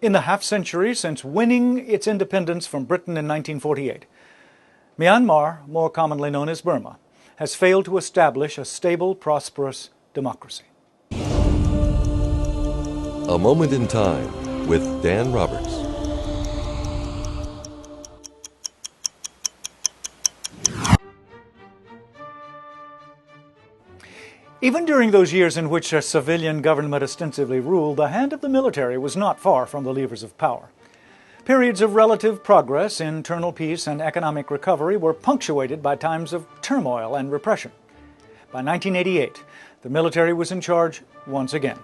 In the half-century since winning its independence from Britain in 1948, Myanmar, more commonly known as Burma, has failed to establish a stable, prosperous democracy. A Moment in Time with Dan Roberts. Even during those years in which a civilian government ostensibly ruled, the hand of the military was not far from the levers of power. Periods of relative progress, internal peace, and economic recovery were punctuated by times of turmoil and repression. By 1988, the military was in charge once again.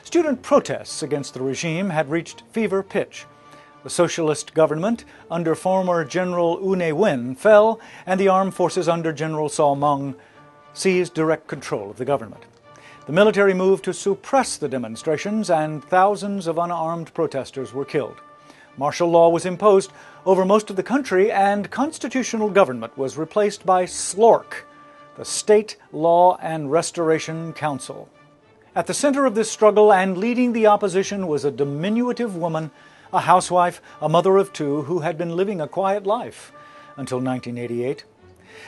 Student protests against the regime had reached fever pitch. The socialist government under former General U Ne Win fell, and the armed forces under General Saw Mung seized direct control of the government. The military moved to suppress the demonstrations, and thousands of unarmed protesters were killed. Martial law was imposed over most of the country, and constitutional government was replaced by SLORC, the State Law and Restoration Council. At the center of this struggle and leading the opposition was a diminutive woman, a housewife, a mother of two, who had been living a quiet life until 1988.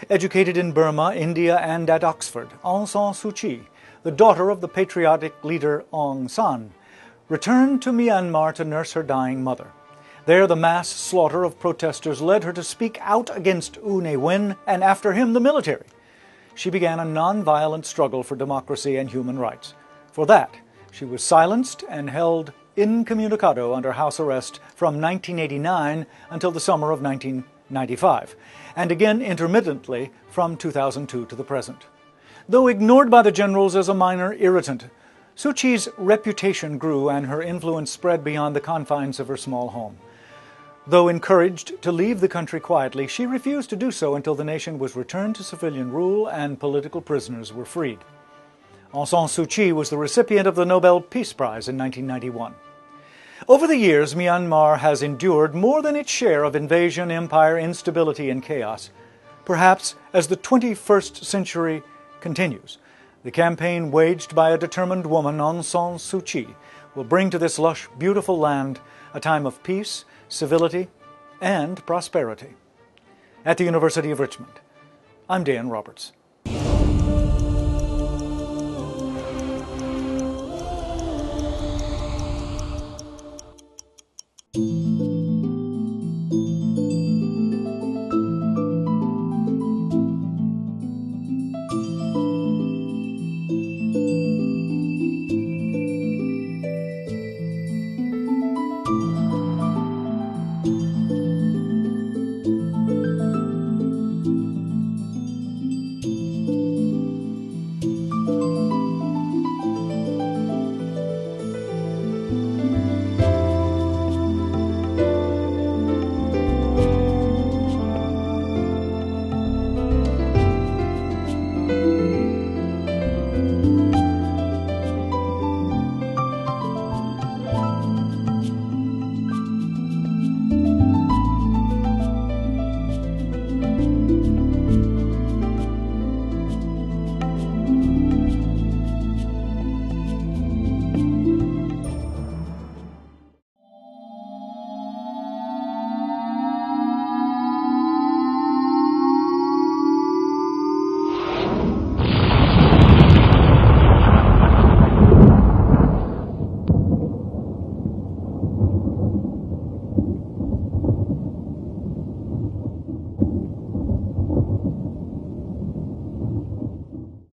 Educated in Burma, India, and at Oxford, Aung San Suu Kyi, the daughter of the patriotic leader Aung San, returned to Myanmar to nurse her dying mother. There, the mass slaughter of protesters led her to speak out against U Ne Win, and after him, the military. She began a non-violent struggle for democracy and human rights. For that, she was silenced and held incommunicado under house arrest from 1989 until the summer of 1995, and again intermittently from 2002 to the present. Though ignored by the generals as a minor irritant, Suu Kyi's reputation grew and her influence spread beyond the confines of her small home. Though encouraged to leave the country quietly, she refused to do so until the nation was returned to civilian rule and political prisoners were freed. Aung San Suu Kyi was the recipient of the Nobel Peace Prize in 1991. Over the years, Myanmar has endured more than its share of invasion, empire, instability, and chaos. Perhaps as the 21st century continues, the campaign waged by a determined woman, Aung San Suu Kyi, will bring to this lush, beautiful land a time of peace, civility, and prosperity. At the University of Richmond, I'm Dan Roberts.